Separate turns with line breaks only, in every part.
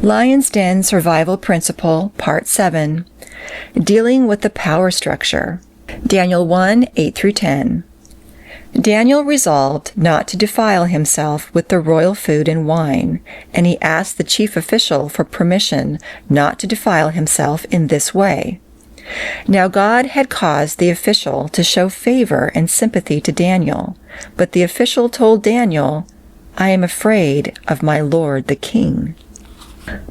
Lion's Den Survival Principle, Part 7. Dealing with the Power Structure. Daniel 1, 8-10. Daniel resolved not to defile himself with the royal food and wine, and he asked the chief official for permission not to defile himself in this way. Now God had caused the official to show favor and sympathy to Daniel, but the official told Daniel, "I am afraid of my lord the king."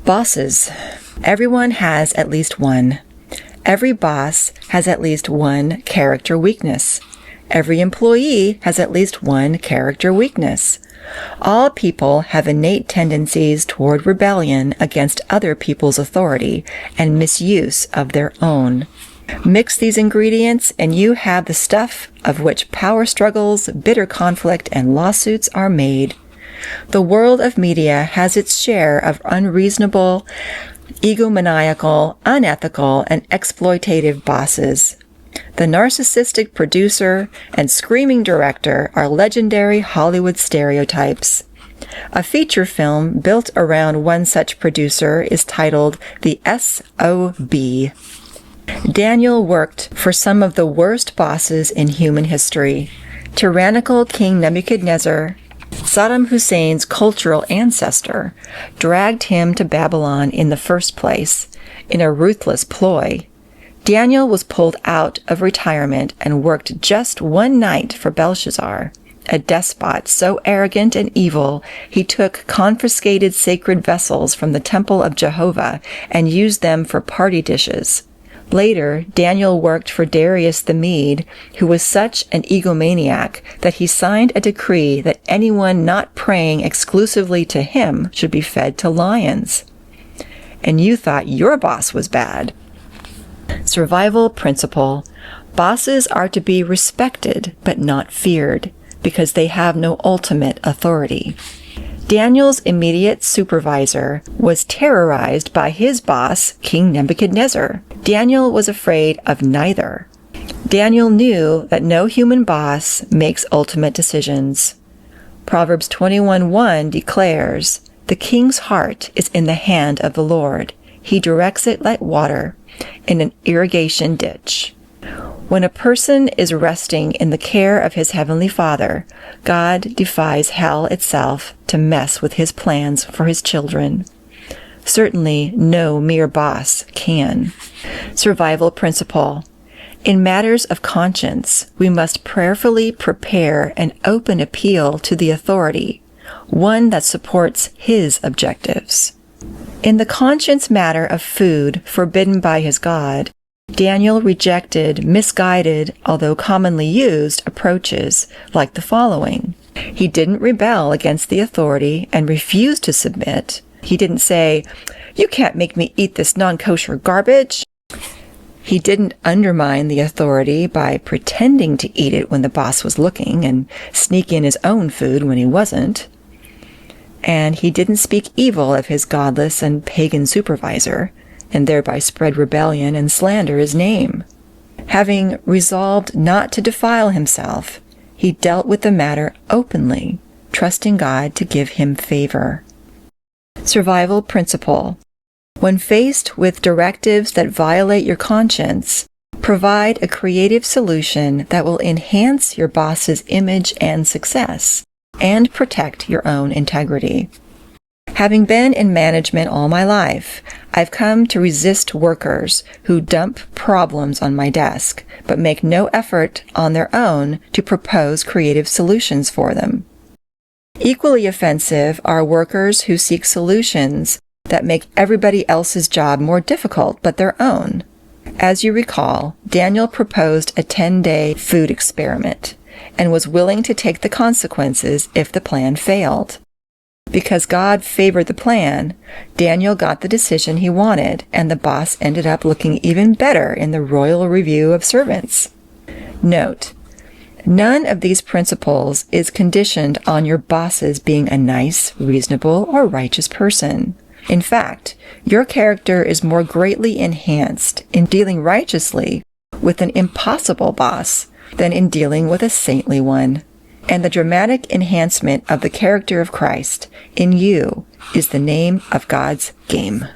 Bosses. Everyone has at least one. Every boss has at least one character weakness. Every employee has at least one character weakness. All people have innate tendencies toward rebellion against other people's authority and misuse of their own. Mix these ingredients and you have the stuff of which power struggles, bitter conflict, and lawsuits are made. The world of media has its share of unreasonable, egomaniacal, unethical, and exploitative bosses. The narcissistic producer and screaming director are legendary Hollywood stereotypes. A feature film built around one such producer is titled The SOB. Daniel worked for some of the worst bosses in human history. Tyrannical King Nebuchadnezzar, Saddam Hussein's cultural ancestor, dragged him to Babylon in the first place, in a ruthless ploy. Daniel was pulled out of retirement and worked just one night for Belshazzar, a despot so arrogant and evil he took confiscated sacred vessels from the temple of Jehovah and used them for party dishes. Later, Daniel worked for Darius the Mede, who was such an egomaniac that he signed a decree that anyone not praying exclusively to him should be fed to lions. And you thought your boss was bad. Survival principle. Bosses are to be respected but not feared, because they have no ultimate authority. Daniel's immediate supervisor was terrorized by his boss, King Nebuchadnezzar. Daniel was afraid of neither. Daniel knew that no human boss makes ultimate decisions. Proverbs 21:1 declares, "The king's heart is in the hand of the Lord. He directs it like water in an irrigation ditch." When a person is resting in the care of his heavenly Father, God defies hell itself to mess with his plans for his children. Certainly, no mere boss can. Survival principle. In matters of conscience, we must prayerfully prepare an open appeal to the authority, one that supports his objectives. In the conscience matter of food forbidden by his God, Daniel rejected misguided, although commonly used, approaches like the following. He didn't rebel against the authority and refused to submit. He didn't say, "You can't make me eat this non-kosher garbage." He didn't undermine the authority by pretending to eat it when the boss was looking and sneak in his own food when he wasn't. And he didn't speak evil of his godless and pagan supervisor, and thereby spread rebellion and slander his name. Having resolved not to defile himself, he dealt with the matter openly, trusting God to give him favor. Survival principle. When faced with directives that violate your conscience, provide a creative solution that will enhance your boss's image and success, and protect your own integrity. Having been in management all my life, I've come to resist workers who dump problems on my desk, but make no effort on their own to propose creative solutions for them. Equally offensive are workers who seek solutions that make everybody else's job more difficult but their own. As you recall, Daniel proposed a 10-day food experiment and was willing to take the consequences if the plan failed. Because God favored the plan, Daniel got the decision he wanted, and the boss ended up looking even better in the Royal Review of Servants. Note, none of these principles is conditioned on your boss's being a nice, reasonable, or righteous person. In fact, your character is more greatly enhanced in dealing righteously with an impossible boss than in dealing with a saintly one. And the dramatic enhancement of the character of Christ in you is the name of God's game.